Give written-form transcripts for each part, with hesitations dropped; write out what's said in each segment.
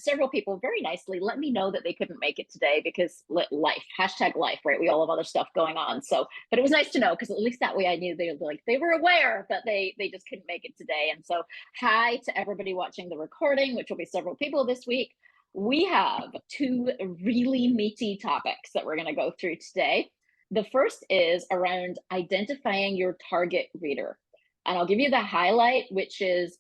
several people very nicely let me know that they couldn't make it today because life, hashtag life, right? We all have other stuff going on. So, but it was nice to know because at least that way I knew they were aware, but they just couldn't make it today. And so, hi to everybody watching the recording, which will be several people this week. We have two really meaty topics that we're going to go through today. The first is around identifying your target reader. And I'll give you the highlight, which is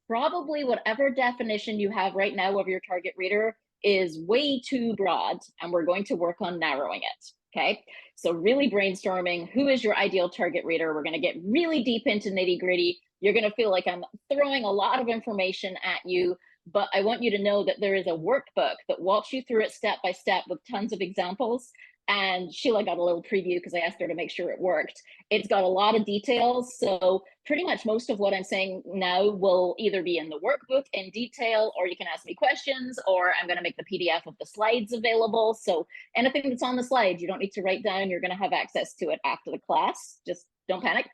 probably whatever definition you have right now of your target reader is way too broad, and we're going to work on narrowing it. Okay, so really brainstorming who is your ideal target reader. We're going to get really deep into nitty gritty. You're going to feel like I'm throwing a lot of information at you, but I want you to know that there is a workbook that walks you through it step by step with tons of examples. And Sheila got a little preview because I asked her to make sure it worked. It's got a lot of details. So pretty much most of what I'm saying now will either be in the workbook in detail, or you can ask me questions, or I'm going to make the PDF of the slides available. So anything that's on the slides, you don't need to write down. You're going to have access to it after the class. Just don't panic.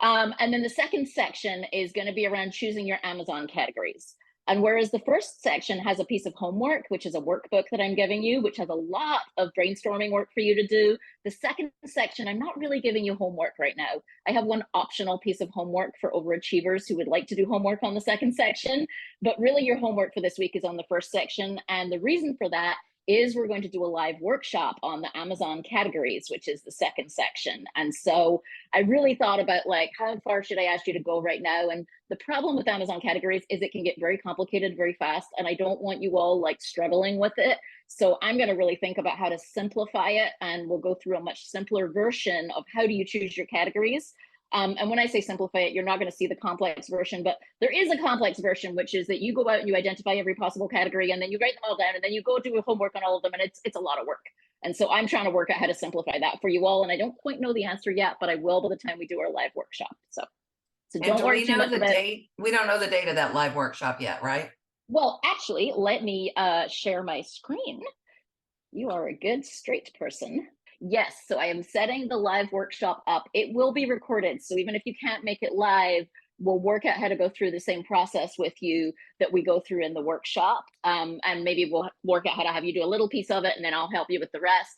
And then the second section is going to be around choosing your Amazon categories. And whereas the first section has a piece of homework, which is a workbook that I'm giving you, which has a lot of brainstorming work for you to do, the second section, I'm not really giving you homework right now. I have one optional piece of homework for overachievers who would like to do homework on the second section, but really your homework for this week is on the first section. And the reason for that is we're going to do a live workshop on the Amazon categories, which is the second section. And so I really thought about like, how far should I ask you to go right now? And the problem with Amazon categories is it can get very complicated very fast. And I don't want you all like struggling with it. So I'm going to really think about how to simplify it. And we'll go through a much simpler version of how do you choose your categories. And when I say simplify it, you're not going to see the complex version, but there is a complex version, which is that you go out and you identify every possible category, and then you write them all down, and then you go do a homework on all of them, and it's a lot of work. And so I'm trying to work out how to simplify that for you all, and I don't quite know the answer yet, but I will by the time we do our live workshop. So don't worry too much about it. We don't know the date of that live workshop yet, right? Well, actually, let me share my screen. You are a good straight person. Yes, so I am setting the live workshop up. It will be recorded, so even if you can't make it live, we'll work out how to go through the same process with you that we go through in the workshop. And maybe we'll work out how to have you do a little piece of it, and then I'll help you with the rest.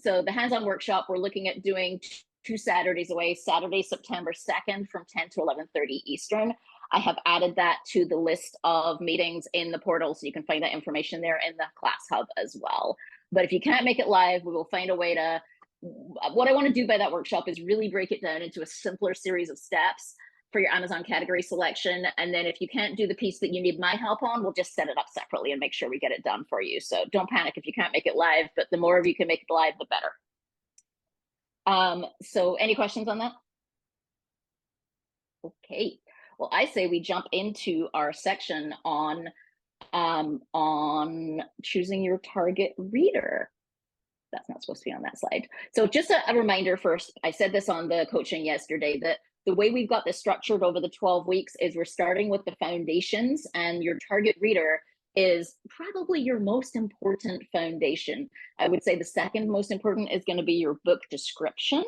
So the hands-on workshop, we're looking at doing 2 Saturdays away, Saturday, September 2nd from 10 to 11:30 Eastern. I have added that to the list of meetings in the portal, so you can find that information there in the class hub as well. But if you can't make it live, we will find a way to, what I want to do by that workshop is really break it down into a simpler series of steps for your Amazon category selection. And then if you can't do the piece that you need my help on, we'll just set it up separately and make sure we get it done for you. So don't panic if you can't make it live, but the more of you can make it live, the better. So any questions on that? Okay. Well, I say we jump into our section on choosing your target reader. That's not supposed to be on that slide. So just a reminder first, I said this on the coaching yesterday, that the way we've got this structured over the 12 weeks is we're starting with the foundations, and your target reader is probably your most important foundation. I would say the second most important is going to be your book description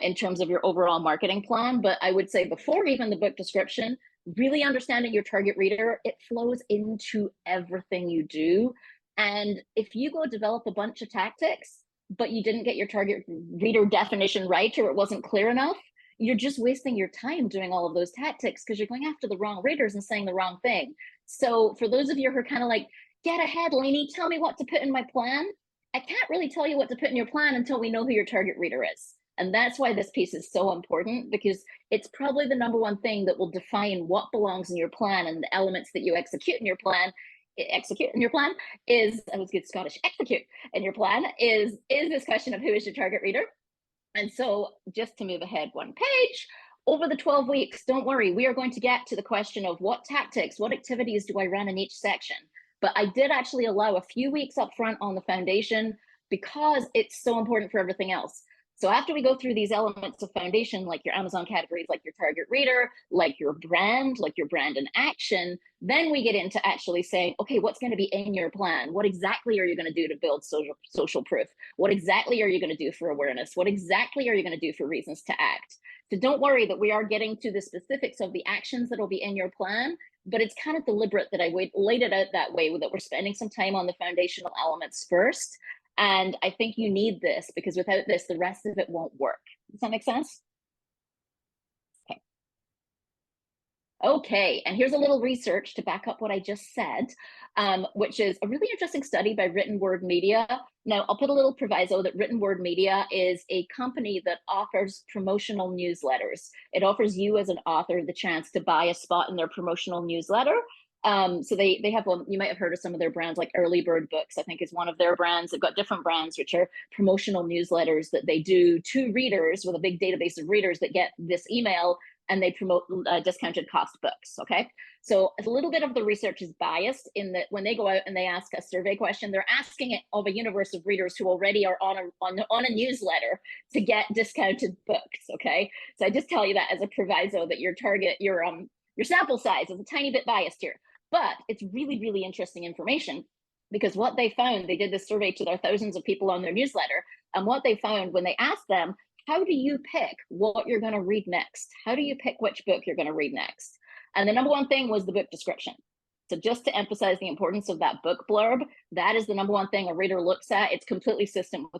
in terms of your overall marketing plan. But I would say before even the book description, really understanding your target reader, it flows into everything you do. And if you go develop a bunch of tactics, but you didn't get your target reader definition right, or it wasn't clear enough, you're just wasting your time doing all of those tactics because you're going after the wrong readers and saying the wrong thing. So for those of you who are kind of like, get ahead, Lainey, tell me what to put in my plan. I can't really tell you what to put in your plan until we know who your target reader is. And that's why this piece is so important, because it's probably the number one thing that will define what belongs in your plan, and the elements that you execute in your plan is, I was good Scottish, execute in your plan is this question of who is your target reader. And so just to move ahead one page, over the 12 weeks, don't worry, we are going to get to the question of what tactics, what activities do I run in each section. But I did actually allow a few weeks up front on the foundation because it's so important for everything else. So after we go through these elements of foundation, like your Amazon categories, like your target reader, like your brand and action, then we get into actually saying, okay, what's going to be in your plan? What exactly are you going to do to build social proof? What exactly are you going to do for awareness? What exactly are you going to do for reasons to act? So don't worry that we are getting to the specifics of the actions that will be in your plan, but it's kind of deliberate that I laid it out that way, that we're spending some time on the foundational elements first. And I think you need this because without this, the rest of it won't work. Does that make sense? Okay. Okay, and here's a little research to back up what I just said, which is a really interesting study by Written Word Media. Now, I'll put a little proviso that Written Word Media is a company that offers promotional newsletters. It offers you as an author the chance to buy a spot in their promotional newsletter. So they have one, you might have heard of some of their brands, like Early Bird Books, I think is one of their brands. They've got different brands, which are promotional newsletters that they do to readers with a big database of readers that get this email, and they promote discounted cost books. Okay. So a little bit of the research is biased in that when they go out and they ask a survey question, they're asking it of a universe of readers who already are on a newsletter to get discounted books. Okay. So I just tell you that as a proviso that your target, your sample size is a tiny bit biased here, but it's really, really interesting information, because what they found, they did this survey to their thousands of people on their newsletter, and what they found when they asked them, how do you pick what you're going to read next? How do you pick which book you're going to read next? And the number one thing was the book description. So just to emphasize the importance of that book blurb, that is the number one thing a reader looks at. It's completely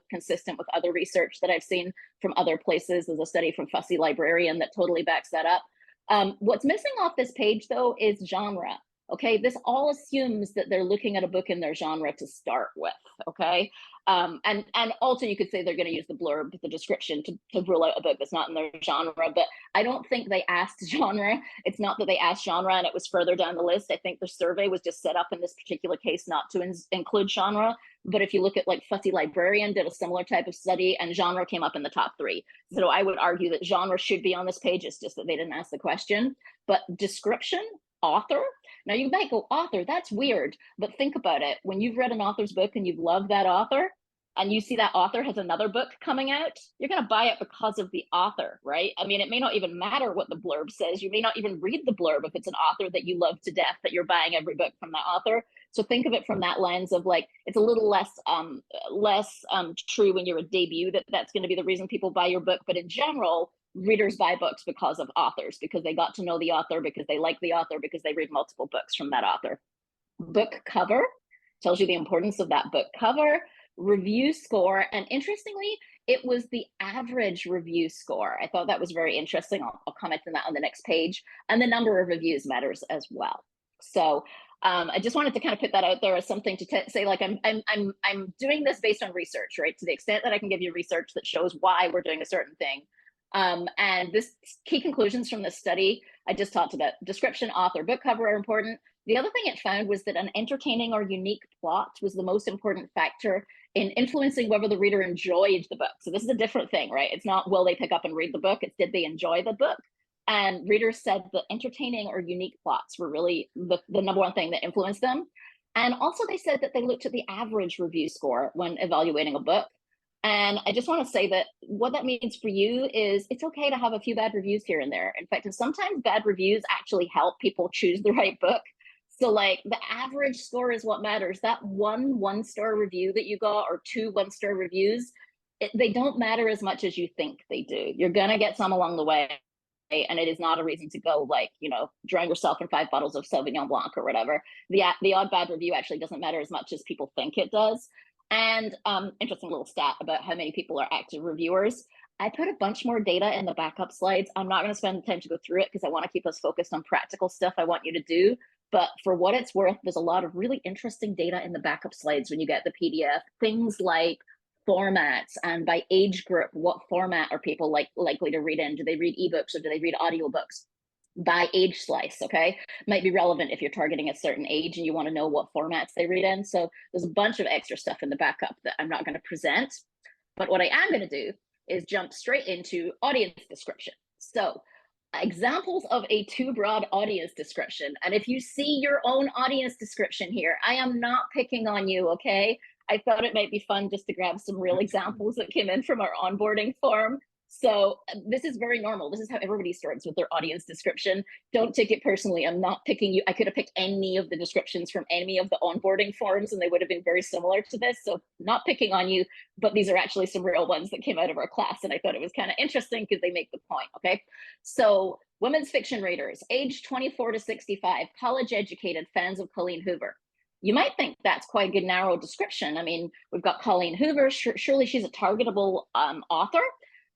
consistent with other research that I've seen from other places. There's a study from Fussy Librarian that totally backs that up. What's missing off this page, though, is genre. Okay, this all assumes that they're looking at a book in their genre to start with. Okay, and also you could say they're going to use the blurb, the description, to rule out a book that's not in their genre. But I don't think they asked genre. It's not that they asked genre and it was further down the list. I think the survey was just set up in this particular case not to include genre. But if you look at, like, Fussy Librarian did a similar type of study, and genre came up in the top 3. So I would argue that genre should be on this page. It's just that they didn't ask the question. But description, author. Now you might go, author, that's weird, but think about it. When you've read an author's book and you've loved that author, and you see that author has another book coming out, you're going to buy it because of the author, right? I mean, it may not even matter what the blurb says. You may not even read the blurb if it's an author that you love to death, that you're buying every book from that author. So think of it from that lens of, like, it's a little less true when you're a debut that's going to be the reason people buy your book. But in general, readers buy books because of authors, because they got to know the author, because they like the author, because they read multiple books from that author. Book cover tells you the importance of that book cover. Review score, and interestingly, it was the average review score. I thought that was very interesting. I'll comment on that on the next page. And the number of reviews matters as well. So I just wanted to kind of put that out there as something to say, like, I'm doing this based on research, right? To the extent that I can give you research that shows why we're doing a certain thing. And this key conclusions from this study, I just talked about. Description, author, book cover are important. The other thing it found was that an entertaining or unique plot was the most important factor in influencing whether the reader enjoyed the book. So this is a different thing, right? It's not will they pick up and read the book, it's did they enjoy the book? And readers said that entertaining or unique plots were really the number one thing that influenced them. And also they said that they looked at the average review score when evaluating a book. And I just want to say that what that means for you is it's okay to have a few bad reviews here and there. In fact, sometimes bad reviews actually help people choose the right book. So, like, the average score is what matters. That one-star review that you got, or 2 one-star reviews, they don't matter as much as you think they do. You're going to get some along the way. And it is not a reason to go, like, drown yourself in 5 bottles of Sauvignon Blanc or whatever. The odd bad review actually doesn't matter as much as people think it does. And interesting little stat about how many people are active reviewers. I put a bunch more data in the backup slides. I'm not going to spend the time to go through it because I want to keep us focused on practical stuff I want you to do. But for what it's worth, there's a lot of really interesting data in the backup slides when you get the PDF. Things like formats and by age group, what format are people likely to read in? Do they read ebooks or do they read audiobooks? By age slice, okay? Might be relevant if you're targeting a certain age and you want to know what formats they read in. So there's a bunch of extra stuff in the backup that I'm not going to present. But what I am going to do is jump straight into audience description. So examples of a too broad audience description. And if you see your own audience description here, I am not picking on you, okay? I thought it might be fun just to grab some real examples that came in from our onboarding form. So this is very normal. This is how everybody starts with their audience description. Don't take it personally. I'm not picking you. I could have picked any of the descriptions from any of the onboarding forms and they would have been very similar to this. So not picking on you, but these are actually some real ones that came out of our class. And I thought it was kind of interesting because they make the point, okay? So women's fiction readers, age 24 to 65, college educated, fans of Colleen Hoover. You might think that's quite a good narrow description. I mean, we've got Colleen Hoover. Surely she's a targetable author.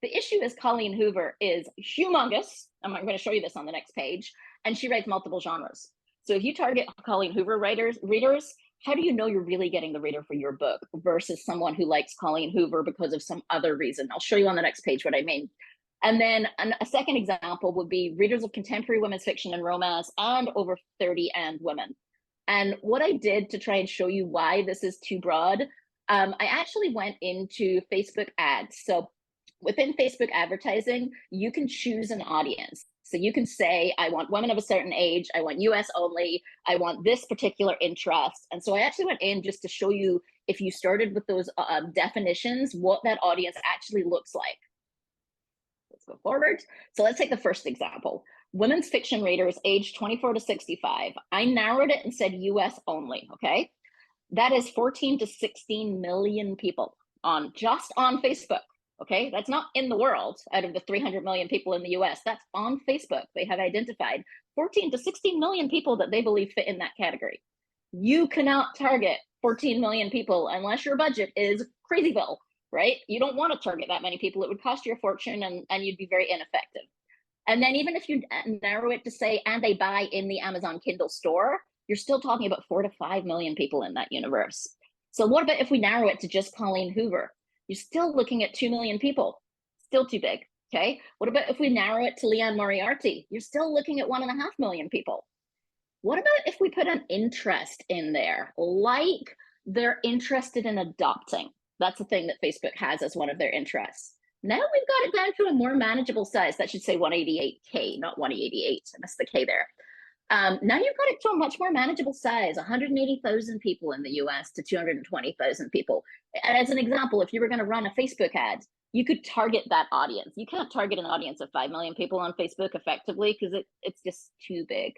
The issue is Colleen Hoover is humongous. I'm going to show you this on the next page. And she writes multiple genres. So if you target Colleen Hoover readers, how do you know you're really getting the reader for your book versus someone who likes Colleen Hoover because of some other reason? I'll show you on the next page what I mean. And then a second example would be readers of contemporary women's fiction and romance and over 30 and women. And what I did to try and show you why this is too broad, I actually went into Facebook ads. So within Facebook advertising, you can choose an audience. So you can say, I want women of a certain age, I want US only, I want this particular interest. And so I actually went in just to show you, if you started with those definitions, what that audience actually looks like. Let's go forward. So let's take the first example. Women's fiction readers age 24 to 65. I narrowed it and said US only, okay? That is 14 to 16 million people just on Facebook. Okay, that's not in the world out of the 300 million people in the US. That's on Facebook. They have identified 14 to 16 million people that they believe fit in that category. You cannot target 14 million people unless your budget is crazyville, right? You don't want to target that many people. It would cost you a fortune and you'd be very ineffective. And then even if you narrow it to say, and they buy in the Amazon Kindle store, you're still talking about 4 to 5 million people in that universe. So what about if we narrow it to just Colleen Hoover? You're still looking at 2 million people, still too big, okay? What about if we narrow it to Liane Moriarty? You're still looking at 1.5 million people. What about if we put an interest in there, like they're interested in adopting? That's the thing that Facebook has as one of their interests. Now we've got it down to a more manageable size. That should say 188K, not 188, I missed the K there. Now you've got it to a much more manageable size, 180,000 people in the US to 220,000 people. And as an example, if you were going to run a Facebook ad, you could target that audience. You can't target an audience of 5 million people on Facebook effectively because it's just too big.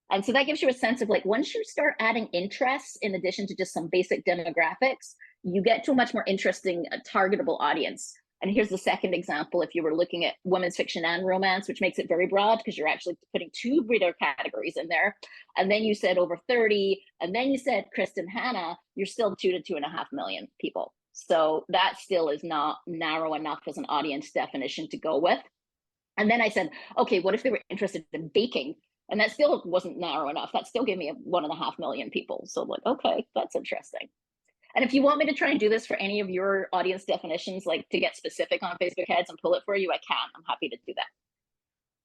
And so that gives you a sense of like, once you start adding interests in addition to just some basic demographics, you get to a much more interesting targetable audience. And here's the second example. If you were looking at women's fiction and romance, which makes it very broad because you're actually putting 2 reader categories in there. And then you said over 30, and then you said Kristen Hanna, you're still 2 to 2.5 million people. So that still is not narrow enough as an audience definition to go with. And then I said, okay, what if they were interested in baking? And that still wasn't narrow enough. That still gave me 1.5 million people. So like, okay, that's interesting. And if you want me to try and do this for any of your audience definitions, like to get specific on Facebook ads and pull it for you, I can. I'm happy to do that.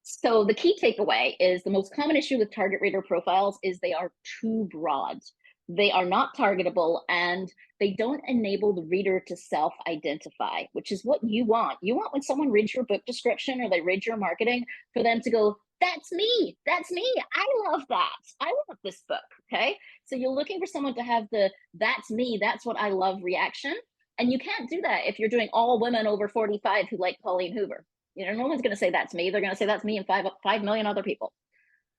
So the key takeaway is the most common issue with target reader profiles is they are too broad. They are not targetable and they don't enable the reader to self-identify, which is what you want. You want when someone reads your book description or they read your marketing for them to go, that's me, I love that, I love this book, okay? So you're looking for someone to have the, that's me, that's what I love reaction. And you can't do that if you're doing all women over 45 who like Colleen Hoover. You know, no one's gonna say that's me, they're gonna say that's me and 5 million other people.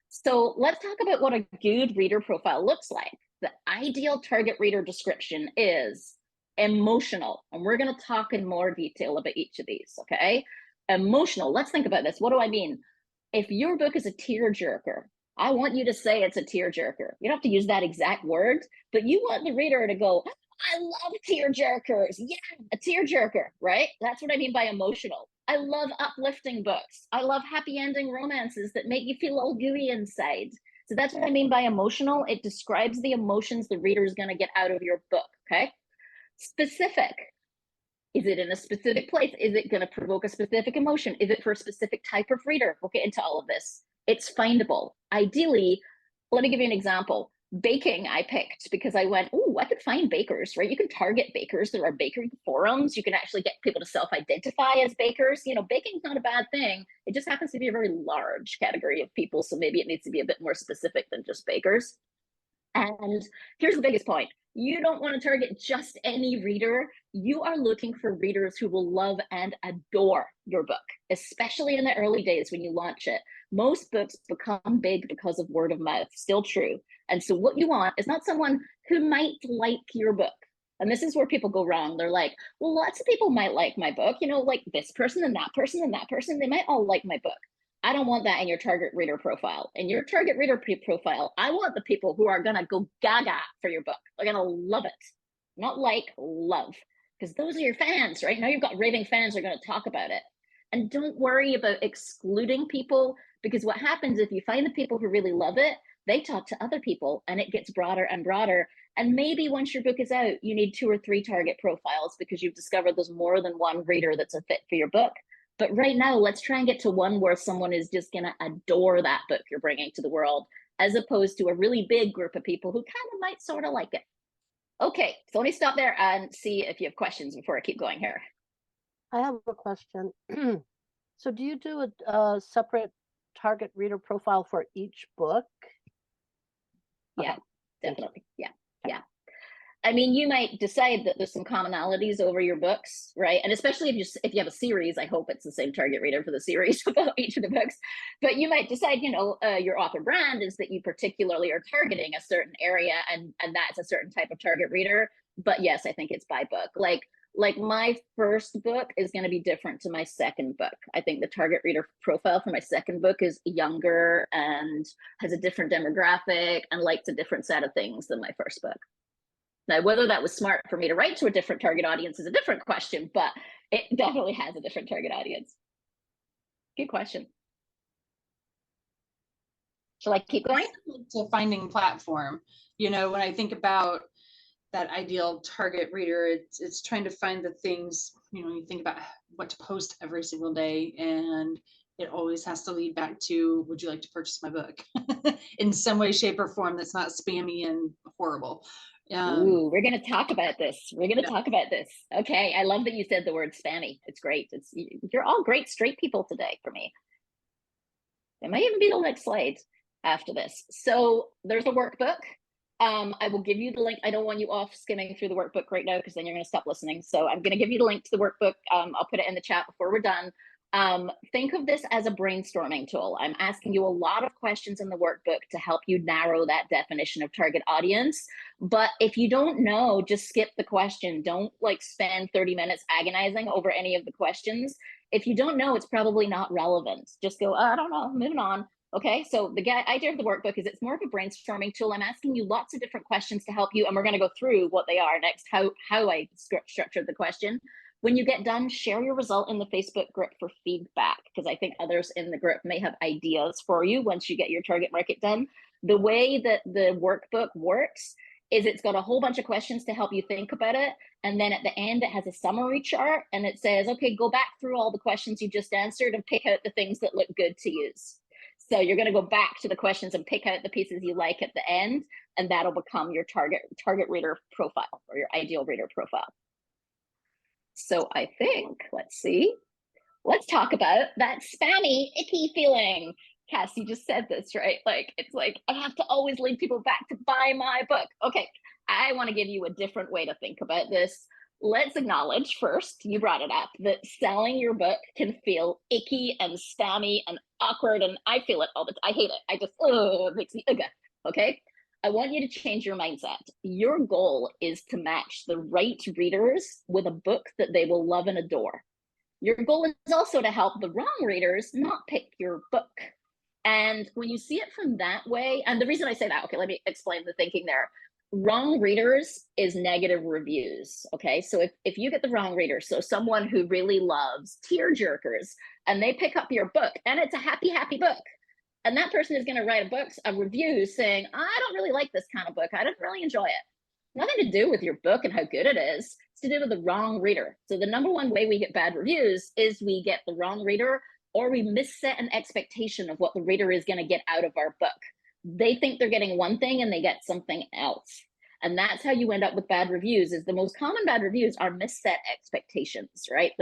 So let's talk about what a good reader profile looks like. The ideal target reader description is emotional. And we're going to talk in more detail about each of these, okay? Emotional, let's think about this. What do I mean? If your book is a tearjerker, I want you to say it's a tearjerker. You don't have to use that exact word, but you want the reader to go, I love tearjerkers. Yeah, a tearjerker, right? That's what I mean by emotional. I love uplifting books. I love happy ending romances that make you feel all gooey inside. So that's what I mean by emotional. It describes the emotions the reader is going to get out of your book, okay? Specific. Is it in a specific place? Is it going to provoke a specific emotion? Is it for a specific type of reader? We'll get into all of this. It's findable. Ideally, let me give you an example. Baking I picked because I went, ooh, I could find bakers, right? You can target bakers. There are bakery forums. You can actually get people to self-identify as bakers. You know, baking's not a bad thing. It just happens to be a very large category of people. So maybe it needs to be a bit more specific than just bakers. And here's the biggest point. You don't want to target just any reader. You are looking for readers who will love and adore your book, especially in the early days when you launch it. Most books become big because of word of mouth, still true. And so what you want is not someone who might like your book. And this is where people go wrong. They're like, well, lots of people might like my book, you know, like this person and that person and that person, they might all like my book. I don't want that in your target reader profile. In your target reader profile, I want the people who are going to go gaga for your book. They're going to love it. Not like, love. Because those are your fans, right? Now you've got raving fans who are going to talk about it. And don't worry about excluding people, because what happens if you find the people who really love it, they talk to other people and it gets broader and broader. And maybe once your book is out, you need 2 or 3 target profiles because you've discovered there's more than one reader that's a fit for your book. But right now, let's try and get to one where someone is just going to adore that book you're bringing to the world, as opposed to a really big group of people who kind of might sort of like it. Okay, so let me stop there and see if you have questions before I keep going here. I have a question. So do you do a separate target reader profile for each book? Yeah, definitely. Yeah, yeah. I mean, you might decide that there's some commonalities over your books, right? And especially if you have a series, I hope it's the same target reader for the series about each of the books. But you might decide, you know, your author brand is that you particularly are targeting a certain area, and that's a certain type of target reader. But yes, I think it's by book. Like my first book is going to be different to my second book. I think the target reader profile for my second book is younger and has a different demographic and likes a different set of things than my first book. Now, whether that was smart for me to write to a different target audience is a different question, but it definitely has a different target audience. Good question. Shall I keep going? To finding platform. You know, when I think about that ideal target reader, it's trying to find the things, you know, you think about what to post every single day, and it always has to lead back to, would you like to purchase my book? In some way, shape, or form that's not spammy and horrible. Ooh, we're going to talk about this. We're going to talk about this. Okay, I love that you said the word spammy. It's great. You're all great straight people today for me. It might even be the next slide after this. So there's a workbook. I will give you the link. I don't want you off skimming through the workbook right now, because then you're going to stop listening. So I'm going to give you the link to the workbook. I'll put it in the chat before we're done. Think of this as a brainstorming tool. I'm asking you a lot of questions in the workbook to help you narrow that definition of target audience. But if you don't know, just skip the question. Don't like spend 30 minutes agonizing over any of the questions. If you don't know, it's probably not relevant. Just go, I don't know, moving on. Okay, so the idea of the workbook is it's more of a brainstorming tool. I'm asking you lots of different questions to help you, and we're going to go through what they are next, how I structured the question. When you get done, share your result in the Facebook group for feedback, because I think others in the group may have ideas for you once you get your target market done. The way that the workbook works is it's got a whole bunch of questions to help you think about it. And then at the end, it has a summary chart, and it says, okay, go back through all the questions you just answered and pick out the things that look good to use. So you're going to go back to the questions and pick out the pieces you like at the end, and that'll become your target reader profile, or your ideal reader profile. So I think, let's talk about that spammy, icky feeling. Cass, you just said this, right? Like, it's like, I have to always lead people back to buy my book. Okay, I want to give you a different way to think about this. Let's acknowledge first, you brought it up, that selling your book can feel icky and spammy and awkward, and I feel it all the time. I hate it. I just, it makes me, okay? I want you to change your mindset. Your goal is to match the right readers with a book that they will love and adore. Your goal is also to help the wrong readers not pick your book. And when you see it from that way, and the reason I say that, okay, let me explain the thinking there. Wrong readers is negative reviews, okay? So if you get the wrong reader, so someone who really loves tearjerkers, and they pick up your book, and it's a happy, happy book, and that person is going to write a review saying, I don't really like this kind of book. I didn't really enjoy it. Nothing to do with your book and how good it is. It's to do with the wrong reader. So the number one way we get bad reviews is we get the wrong reader, or we misset an expectation of what the reader is going to get out of our book. They think they're getting one thing and they get something else. And that's how you end up with bad reviews. Is the most common bad reviews are misset expectations, right?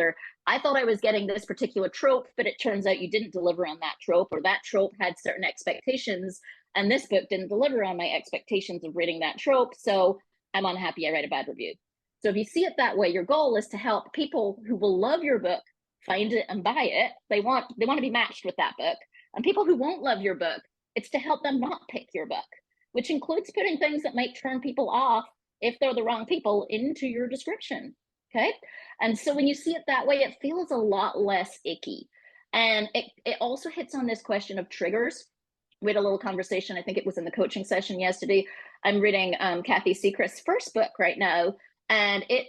I thought I was getting this particular trope, but it turns out you didn't deliver on that trope, or that trope had certain expectations, and this book didn't deliver on my expectations of reading that trope, so I'm unhappy, I write a bad review. So if you see it that way, your goal is to help people who will love your book find it and buy it. They want to be matched with that book. And people who won't love your book, it's to help them not pick your book, which includes putting things that might turn people off if they're the wrong people into your description. Okay. And so when you see it that way, it feels a lot less icky. And it also hits on this question of triggers. We had a little conversation, I think it was in the coaching session yesterday. I'm reading Kathy Seacrest's first book right now, and it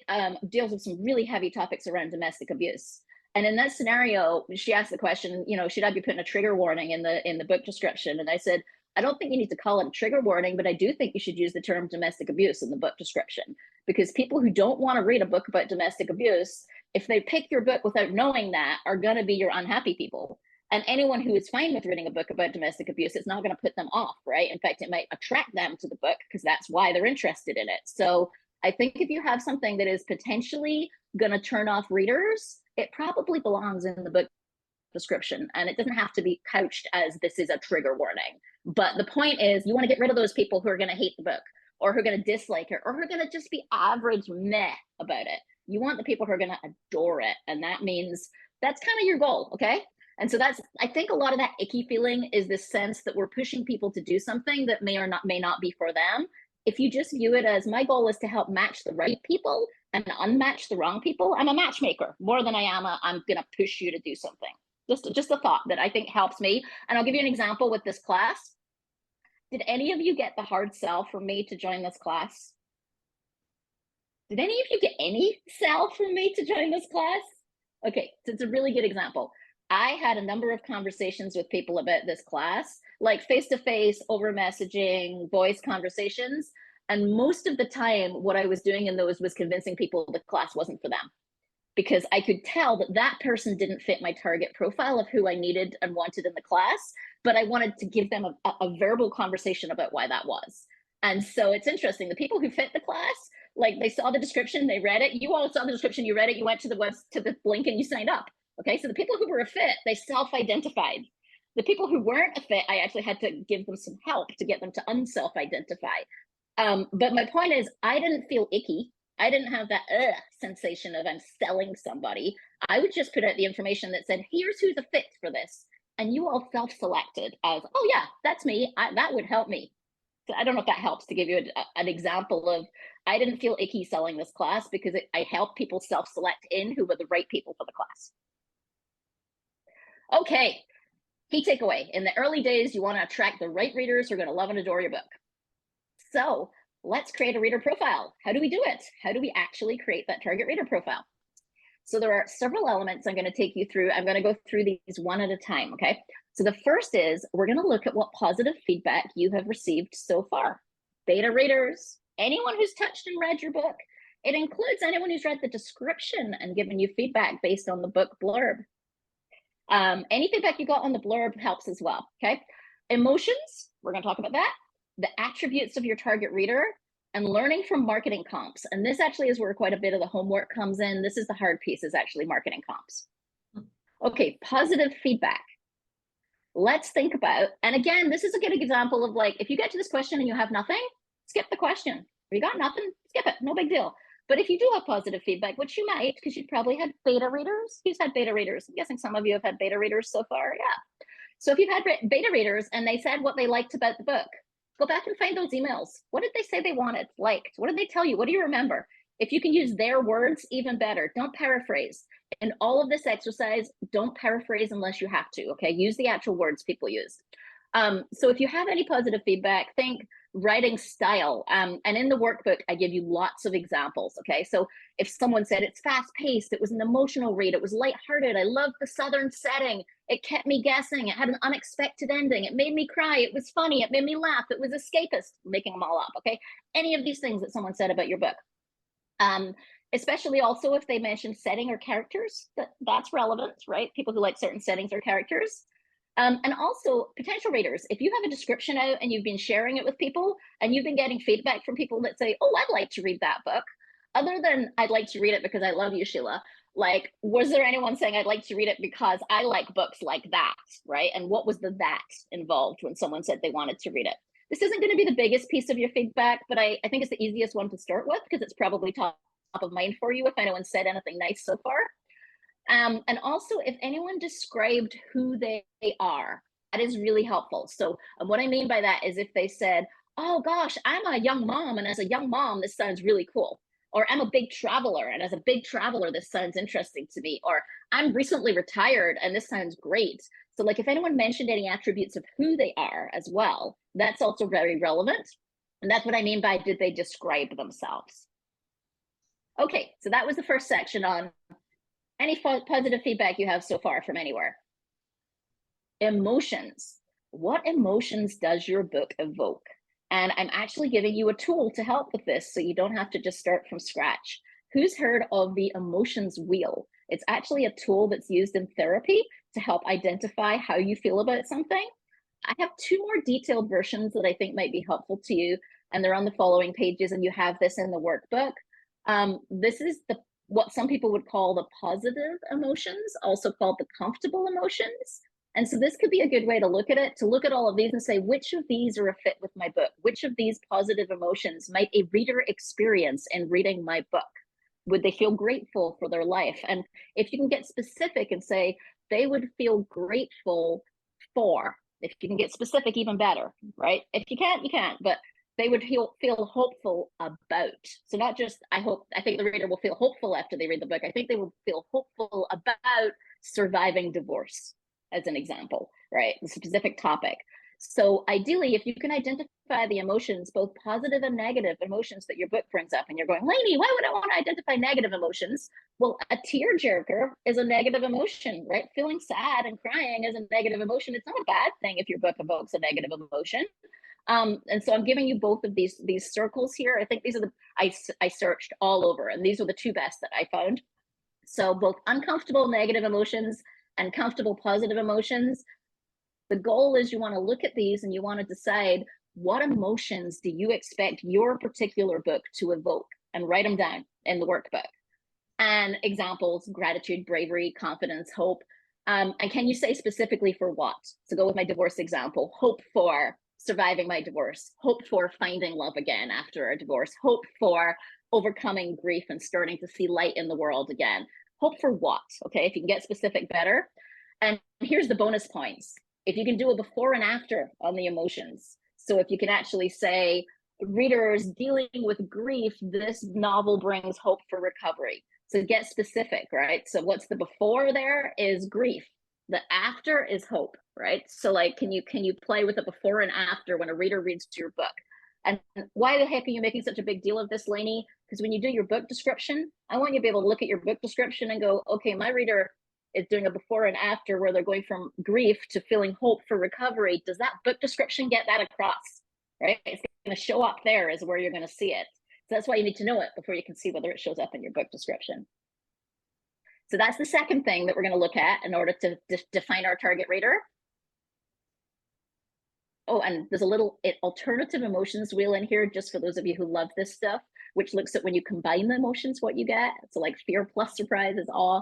deals with some really heavy topics around domestic abuse. And in that scenario, she asked the question, should I be putting a trigger warning in the book description? And I said, I don't think you need to call it a trigger warning, but I do think you should use the term domestic abuse in the book description, because people who don't want to read a book about domestic abuse, if they pick your book without knowing that, are going to be your unhappy people. And anyone who is fine with reading a book about domestic abuse, it's not going to put them off, right? In fact, it might attract them to the book because that's why they're interested in it. So I think if you have something that is potentially going to turn off readers, it probably belongs in the book description, and it doesn't have to be couched as this is a trigger warning. But the point is, you want to get rid of those people who are going to hate the book, or who are going to dislike it, or who are going to just be average meh about it. You want the people who are going to adore it, and that means that's kind of your goal, okay? And so I think a lot of that icky feeling is this sense that we're pushing people to do something that may not be for them. If you just view it as, my goal is to help match the right people and unmatch the wrong people, I'm a matchmaker more than I am I'm going to push you to do something. Just a thought that I think helps me. And I'll give you an example with this class. Did any of you get the hard sell from me to join this class? Did any of you get any sell from me to join this class? Okay, so it's a really good example. I had a number of conversations with people about this class, like face-to-face, over messaging, voice conversations. And most of the time, what I was doing in those was convincing people the class wasn't for them, because I could tell that that person didn't fit my target profile of who I needed and wanted in the class, but I wanted to give them a verbal conversation about why that was. And so it's interesting, the people who fit the class, like they saw the description, they read it, you all saw the description, you read it, you went to the link and you signed up. Okay, so the people who were a fit, they self-identified. The people who weren't a fit, I actually had to give them some help to get them to unself-identify. But my point is, I didn't feel icky. I didn't have that sensation of I'm selling somebody. I would just put out the information that said, here's who's a fit for this. And you all self-selected as, oh yeah, that's me. That would help me. So I don't know if that helps to give you an example of, I didn't feel icky selling this class because I helped people self-select in who were the right people for the class. Okay, key takeaway. In the early days, you want to attract the right readers who are going to love and adore your book. So let's create a reader profile. How do we do it? How do we actually create that target reader profile? So there are several elements I'm going to take you through. I'm going to go through these one at a time, okay? So the first is, we're going to look at what positive feedback you have received so far. Beta readers, anyone who's touched and read your book. It includes anyone who's read the description and given you feedback based on the book blurb. Any feedback you got on the blurb helps as well, okay? Emotions, we're going to talk about that. The attributes of your target reader, and learning from marketing comps. And this actually is where quite a bit of the homework comes in. This is the hard piece, is actually marketing comps. Okay, positive feedback. Let's think about, and again, this is a good example of, like, if you get to this question and you have nothing, skip the question. If you got nothing, skip it, no big deal. But if you do have positive feedback, which you might, because you've probably had beta readers. Who's had beta readers? I'm guessing some of you have had beta readers so far, yeah. So if you've had beta readers and they said what they liked about the book, go back and find those emails. What did they say they wanted, liked? What did they tell you? What do you remember? If you can use their words, even better. Don't paraphrase. In all of this exercise, don't paraphrase unless you have to, okay? Use the actual words people used. So if you have any positive feedback, think writing style. And in the workbook, I give you lots of examples, okay? So if someone said it's fast-paced, it was an emotional read, it was lighthearted, I loved the Southern setting, it kept me guessing, it had an unexpected ending, it made me cry, it was funny, it made me laugh, it was escapist, making them all up, okay? Any of these things that someone said about your book. Especially also if they mentioned setting or characters, that's relevant, right? People who like certain settings or characters. And also potential readers, if you have a description out and you've been sharing it with people and you've been getting feedback from people that say, oh, I'd like to read that book, other than I'd like to read it because I love you, Sheila, like, was there anyone saying I'd like to read it because I like books like that, right? And what was the that involved when someone said they wanted to read it? This isn't going to be the biggest piece of your feedback, but I think it's the easiest one to start with because it's probably top of mind for you if anyone said anything nice so far. And also, if anyone described who they are, that is really helpful. So what I mean by that is if they said, oh gosh, I'm a young mom, and as a young mom, this sounds really cool. Or I'm a big traveler, and as a big traveler, this sounds interesting to me. Or I'm recently retired, and this sounds great. So like if anyone mentioned any attributes of who they are as well, that's also very relevant. And that's what I mean by did they describe themselves? Okay, so that was the first section on any positive feedback you have so far from anywhere. Emotions. What emotions does your book evoke? And I'm actually giving you a tool to help with this so you don't have to just start from scratch. Who's heard of the emotions wheel? It's actually a tool that's used in therapy to help identify how you feel about something. I have two more detailed versions that I think might be helpful to you, and they're on the following pages, and you have this in the workbook. This is what some people would call the positive emotions, also called the comfortable emotions. And so this could be a good way to look at it, to look at all of these and say, which of these are a fit with my book? Which of these positive emotions might a reader experience in reading my book? Would they feel grateful for their life? And if you can get specific and say, they would feel grateful for, if you can get specific, even better, right? If you can't, you can't, but they would feel hopeful about. So not just, I think the reader will feel hopeful after they read the book. I think they will feel hopeful about surviving divorce, as an example, right? The specific topic. So ideally, if you can identify the emotions, both positive and negative emotions that your book brings up, and you're going, Lainey, why would I want to identify negative emotions? Well, a tearjerker is a negative emotion, right? Feeling sad and crying is a negative emotion. It's not a bad thing if your book evokes a negative emotion. And so I'm giving you both of these circles here. I think these are I searched all over, and these are the two best that I found. So both uncomfortable negative emotions and comfortable positive emotions. The goal is you want to look at these and you want to decide what emotions do you expect your particular book to evoke, and write them down in the workbook. And examples: gratitude, bravery, confidence, hope. And can you say specifically for what? So go with my divorce example. Hope for surviving my divorce, hope for finding love again after a divorce, hope for overcoming grief and starting to see light in the world again. Hope for what? Okay, if you can get specific, better. And here's the bonus points. If you can do a before and after on the emotions. So if you can actually say, readers dealing with grief, this novel brings hope for recovery. So get specific, right? So what's the before there is grief. The after is hope, right? So like, can you play with a before and after when a reader reads your book? And why the heck are you making such a big deal of this, Lainey? Because when you do your book description, I want you to be able to look at your book description and go, okay, my reader is doing a before and after where they're going from grief to feeling hope for recovery. Does that book description get that across, right? It's going to show up there is where you're going to see it. So that's why you need to know it before you can see whether it shows up in your book description. So that's the second thing that we're going to look at in order to define our target reader. Oh, and there's a little alternative emotions wheel in here, just for those of you who love this stuff, which looks at when you combine the emotions, what you get. So like fear plus surprise is awe.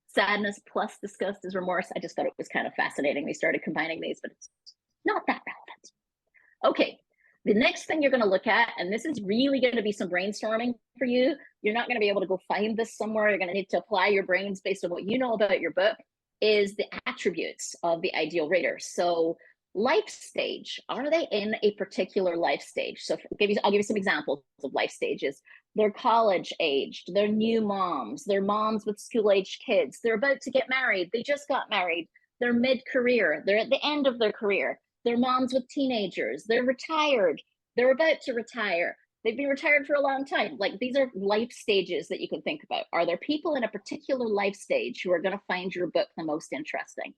Sadness plus disgust is remorse. I just thought it was kind of fascinating. We started combining these, but it's not that relevant. Okay, the next thing you're going to look at, and this is really going to be some brainstorming for you. You're not going to be able to go find this somewhere. You're going to need to apply your brains based on what you know about your book, is the attributes of the ideal reader. So life stage, are they in a particular life stage? So I'll give you some examples of life stages. They're college aged, they're new moms, they're moms with school aged kids, they're about to get married, they just got married, they're mid-career, they're at the end of their career, they're moms with teenagers, they're retired, they're about to retire, they've been retired for a long time. Like, these are life stages that you can think about. Are there people in a particular life stage who are going to find your book the most interesting?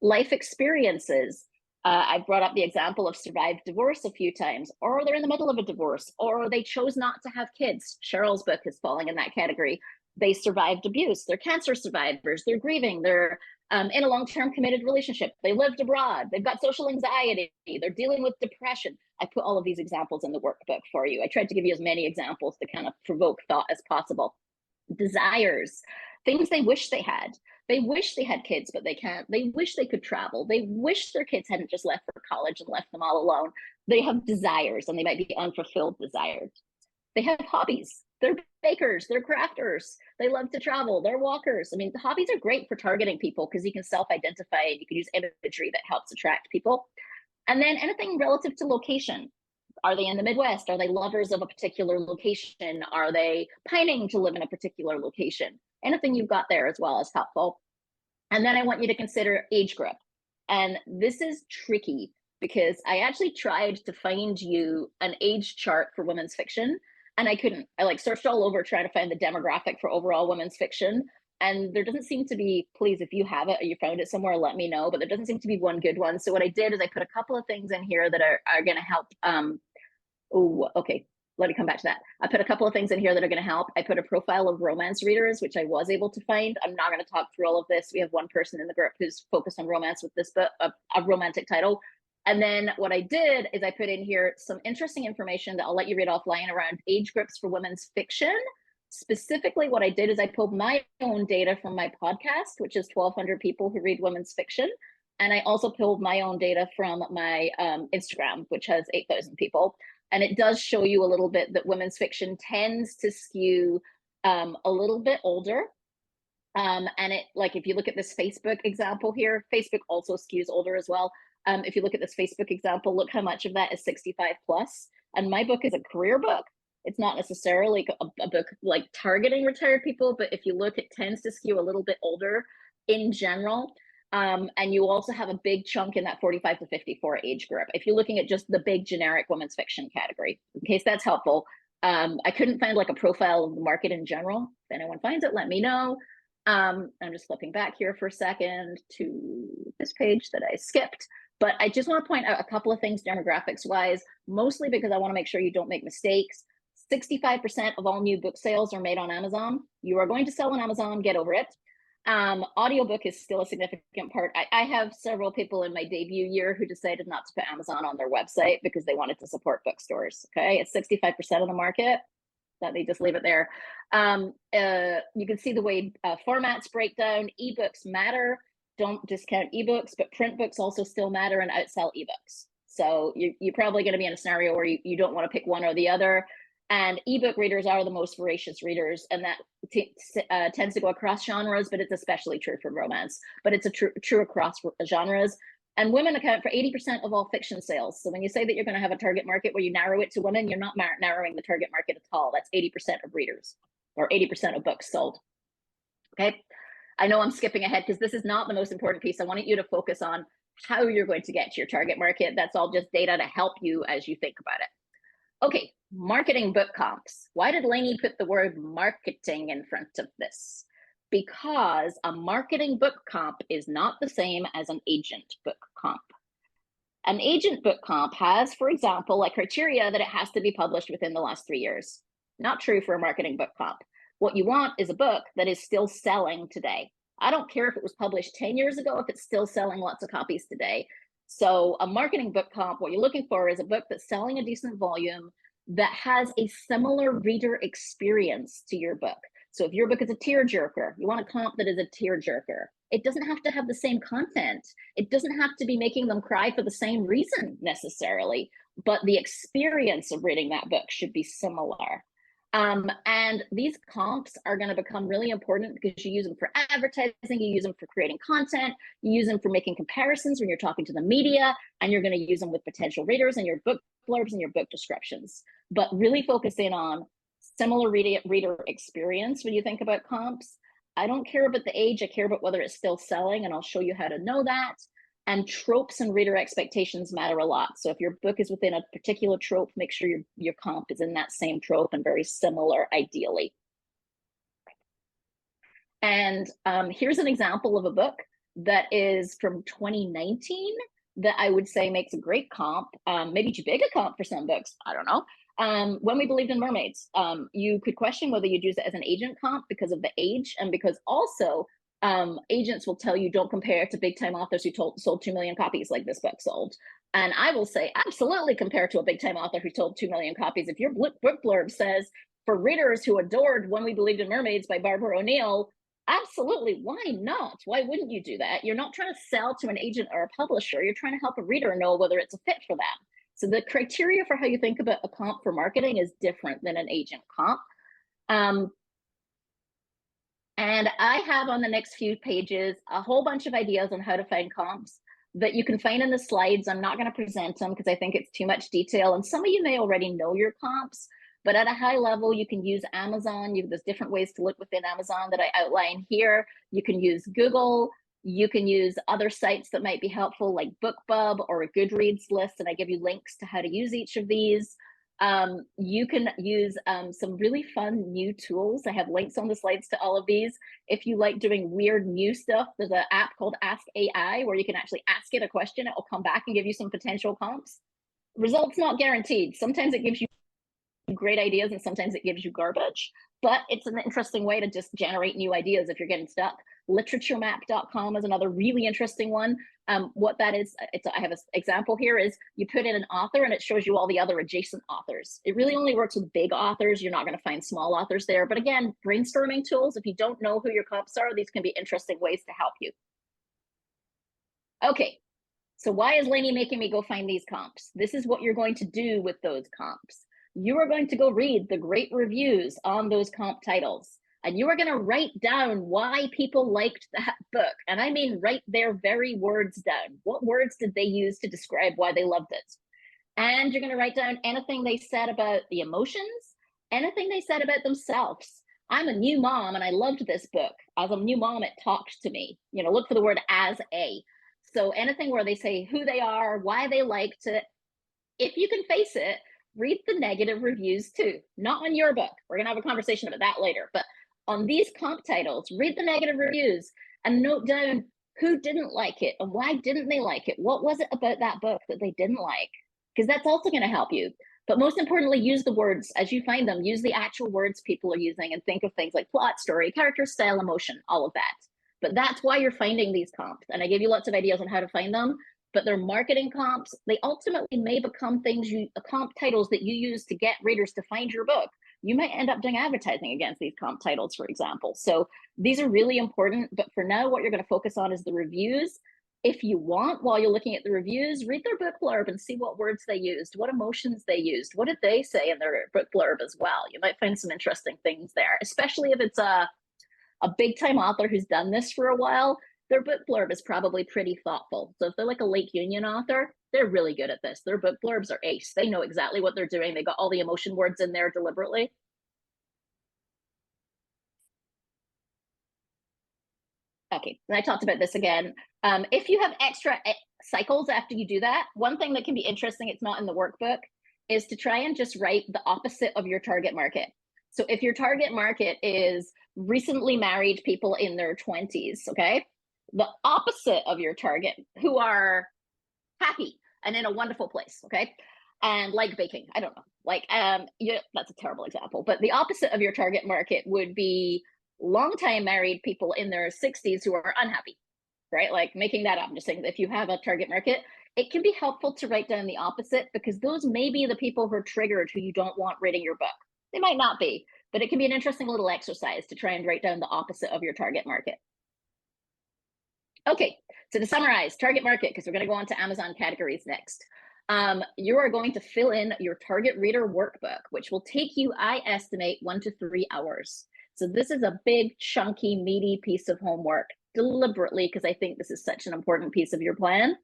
Life experiences. I've brought up the example of survived divorce a few times, or they're in the middle of a divorce, or they chose not to have kids. Cheryl's book is falling in that category. they survived abuse, they're cancer survivors, they're grieving, they're in a long-term committed relationship, they lived abroad, they've got social anxiety, they're dealing with depression. I put all of these examples in the workbook for you. I tried to give you as many examples to kind of provoke thought as possible. Desires, things they wish they had. They wish they had kids, but they can't. They wish they could travel. They wish their kids hadn't just left for college and left them all alone. They have desires, and they might be unfulfilled desires. They have hobbies. They're bakers, they're crafters, they love to travel, they're walkers. I mean, the hobbies are great for targeting people because you can self-identify and you can use imagery that helps attract people. And then anything relative to location. Are they in the Midwest? Are they lovers of a particular location? Are they pining to live in a particular location? Anything you've got there as well is helpful. And then I want you to consider age group. And this is tricky because I actually tried to find you an age chart for women's fiction, and I couldn't. I like searched all over trying to find the demographic for overall women's fiction. And there doesn't seem to be, please, if you have it or you found it somewhere, let me know, but there doesn't seem to be one good one. So what I did is I put a couple of things in here that are going to help. Oh, okay. Let me come back to that. I put a couple of things in here that are going to help. I put a profile of romance readers, which I was able to find. I'm not going to talk through all of this. We have one person in the group who's focused on romance with this book, a romantic title. And then what I did is I put in here some interesting information that I'll let you read offline around age groups for women's fiction. Specifically, what I did is I pulled my own data from my podcast, which is 1,200 people who read women's fiction. And I also pulled my own data from my Instagram, which has 8,000 people. And it does show you a little bit that women's fiction tends to skew a little bit older. And it, like, if you look at this Facebook example here, Facebook also skews older as well. If you look at this Facebook example, look how much of that is 65 plus. And my book is a career book. It's not necessarily a book like targeting retired people, but if you look, it tends to skew a little bit older in general. And you also have a big chunk in that 45 to 54 age group. If you're looking at just the big generic women's fiction category, in case that's helpful. I couldn't find like a profile of the market in general. If anyone finds it, let me know. I'm just flipping back here for a second to this page that I skipped. But I just want to point out a couple of things demographics wise, mostly because I want to make sure you don't make mistakes. 65% of all new book sales are made on Amazon. You are going to sell on Amazon, get over it. Audiobook is still a significant part. I have several people in my debut year who decided not to put Amazon on their website because they wanted to support bookstores. Okay, it's 65% of the market. Let me just leave it there. You can see the way formats break down. Ebooks matter. Don't discount ebooks, but print books also still matter and outsell ebooks. So you're probably going to be in a scenario where you don't want to pick one or the other. And ebook readers are the most voracious readers, and that tends to go across genres, but it's especially true for romance. But it's true across genres. And women account for 80% of all fiction sales. So when you say that you're going to have a target market where you narrow it to women, you're not narrowing the target market at all. That's 80% of readers, or 80% of books sold. Okay. I know I'm skipping ahead because this is not the most important piece. I wanted you to focus on how you're going to get to your target market. That's all just data to help you as you think about it. Okay, marketing book comps. Why did Lainey put the word marketing in front of this? Because a marketing book comp is not the same as an agent book comp. An agent book comp has, for example, a criteria that it has to be published within the last 3 years. Not true for a marketing book comp. What you want is a book that is still selling today. I don't care if it was published 10 years ago, if it's still selling lots of copies today. So a marketing book comp, what you're looking for is a book that's selling a decent volume that has a similar reader experience to your book. So if your book is a tearjerker, you want a comp that is a tearjerker. It doesn't have to have the same content. It doesn't have to be making them cry for the same reason necessarily, but the experience of reading that book should be similar. And these comps are going to become really important because you use them for advertising, you use them for creating content, you use them for making comparisons when you're talking to the media, and you're going to use them with potential readers and your book blurbs and your book descriptions. But really focus in on similar reader experience when you think about comps. I don't care about the age, I care about whether it's still selling, and I'll show you how to know that. And tropes and reader expectations matter a lot. So if your book is within a particular trope, make sure your comp is in that same trope and very similar, ideally. And here's an example of a book that is from 2019 that I would say makes a great comp, maybe too big a comp for some books, I don't know. When We Believed in Mermaids, you could question whether you'd use it as an agent comp because of the age, and because also agents will tell you don't compare it to big time authors who sold 2 million copies like this book sold. And I will say absolutely compare to a big time author who sold 2 million copies. If your book blurb says, for readers who adored When We Believed in Mermaids by Barbara O'Neill, absolutely, why not? Why wouldn't you do that? You're not trying to sell to an agent or a publisher. You're trying to help a reader know whether it's a fit for them. So the criteria for how you think about a comp for marketing is different than an agent comp. And I have on the next few pages a whole bunch of ideas on how to find comps that you can find in the slides. I'm not going to present them because I think it's too much detail. And some of you may already know your comps, but at a high level, you can use Amazon. There's different ways to look within Amazon that I outline here. You can use Google. You can use other sites that might be helpful, like BookBub or a Goodreads list, and I give you links to how to use each of these. You can use some really fun new tools. I have links on the slides to all of these. If you like doing weird new stuff, there's an app called Ask AI where you can actually ask it a question. It will come back and give you some potential comps. Results not guaranteed. Sometimes it gives you great ideas and sometimes it gives you garbage, but it's an interesting way to just generate new ideas if you're getting stuck. Literaturemap.com is another really interesting one. What that is, I have an example here, is you put in an author and it shows you all the other adjacent authors. It really only works with big authors. You're not going to find small authors there. But again, brainstorming tools, if you don't know who your comps are, these can be interesting ways to help you. Okay, so why is Lainey making me go find these comps? This is what you're going to do with those comps. You are going to go read the great reviews on those comp titles. And you are going to write down why people liked that book. And I mean, write their very words down. What words did they use to describe why they loved it? And you're going to write down anything they said about the emotions, anything they said about themselves. I'm a new mom and I loved this book. As a new mom, it talked to me. You know, look for the word as a. So anything where they say who they are, why they liked it. If you can face it, read the negative reviews too. Not on your book. We're going to have a conversation about that later. But on these comp titles, read the negative reviews and note down who didn't like it and why didn't they like it? What was it about that book that they didn't like? Because that's also going to help you. But most importantly, use the words as you find them. Use the actual words people are using and think of things like plot, story, character, style, emotion, all of that. But that's why you're finding these comps. And I gave you lots of ideas on how to find them, but they're marketing comps. They ultimately may become things comp titles that you use to get readers to find your book. You might end up doing advertising against these comp titles, for example. So these are really important, but for now, what you're going to focus on is the reviews. If you want, while you're looking at the reviews, read their book blurb and see what words they used, what emotions they used, what did they say in their book blurb as well. You might find some interesting things there, especially if it's a big time author who's done this for a while. Their book blurb is probably pretty thoughtful. So if they're like a Lake Union author, they're really good at this. Their book blurbs are ace. They know exactly what they're doing. They got all the emotion words in there deliberately. Okay, and I talked about this again. If you have extra cycles after you do that, one thing that can be interesting, it's not in the workbook, is to try and just write the opposite of your target market. So if your target market is recently married people in their 20s, okay? The opposite of your target, who are happy and in a wonderful place, okay? And like baking, I don't know. Like, yeah, that's a terrible example. But the opposite of your target market would be longtime married people in their 60s who are unhappy, right? Like making that up. I'm just saying that if you have a target market, it can be helpful to write down the opposite because those may be the people who are triggered who you don't want reading your book. They might not be, but it can be an interesting little exercise to try and write down the opposite of your target market. Okay, so to summarize, target market, because we're going to go on to Amazon categories next. You are going to fill in your target reader workbook, which will take you, I estimate, 1 to 3 hours. So this is a big, chunky, meaty piece of homework, deliberately, because I think this is such an important piece of your plan.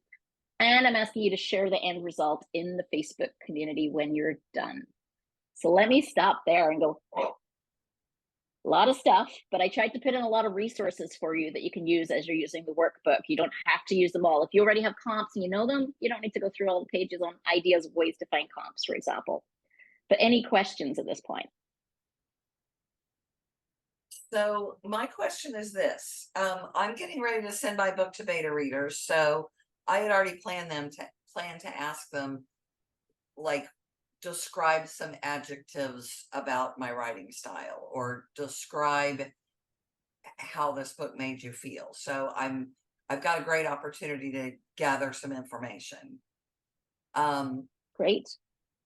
And I'm asking you to share the end result in the Facebook community when you're done. So let me stop there and go, a lot of stuff, but I tried to put in a lot of resources for you that you can use as you're using the workbook. You don't have to use them all. If you already have comps and you know them, you don't need to go through all the pages on ideas of ways to find comps, for example. But any questions at this point? So my question is this, I'm getting ready to send my book to beta readers. So I had already planned to ask them, like, describe some adjectives about my writing style or describe how this book made you feel. So I've got a great opportunity to gather some information. Great.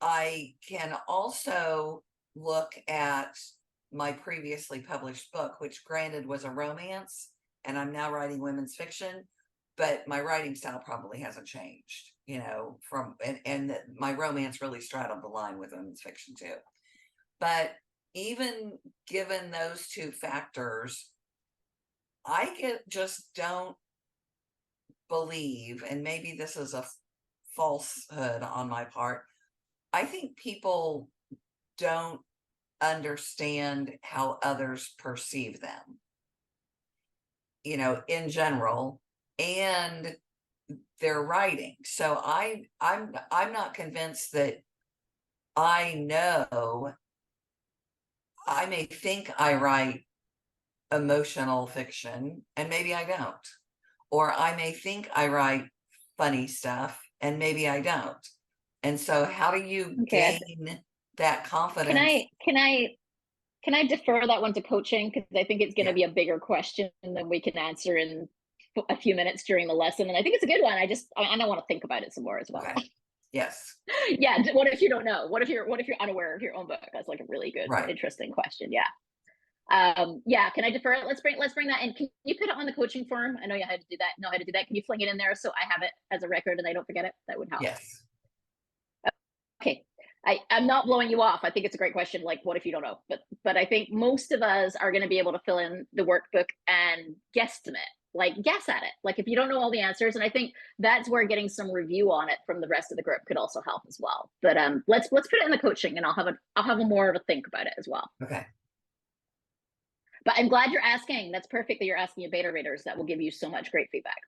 I can also look at my previously published book, which granted was a romance, and I'm now writing women's fiction, but my writing style probably hasn't changed, you know, my romance really straddled the line with women's fiction too. But even given those two factors, just don't believe, and maybe this is a falsehood on my part, I think people don't understand how others perceive them, you know, in general, and their writing. So I'm not convinced that I know. I may think I write emotional fiction and maybe I don't, or I may think I write funny stuff and maybe I don't. And so how do you Okay, gain that confidence? Can I defer that one to coaching? Because I think it's going to Yeah. be a bigger question than we can answer in a few minutes during the lesson. And I think it's a good one. I don't want to think about it some more as well. Okay. Yes. Yeah. What if you don't know? What if you're unaware of your own book? That's like a really good, Right. interesting question. Yeah. Yeah. Can I defer it? Let's bring that in. Can you put it on the coaching form? I know you had to do that. Know how to do that. Can you fling it in there so I have it as a record and I don't forget it? That would help. Yes. Okay. I'm not blowing you off. I think it's a great question. Like, what if you don't know? But I think most of us are going to be able to fill in the workbook and guesstimate, like guess at it. Like if you don't know all the answers, and I think that's where getting some review on it from the rest of the group could also help as well. But let's put it in the coaching, and I'll have a more of a think about it as well. Okay. But I'm glad you're asking. That's perfect that you're asking your beta readers. That will give you so much great feedback.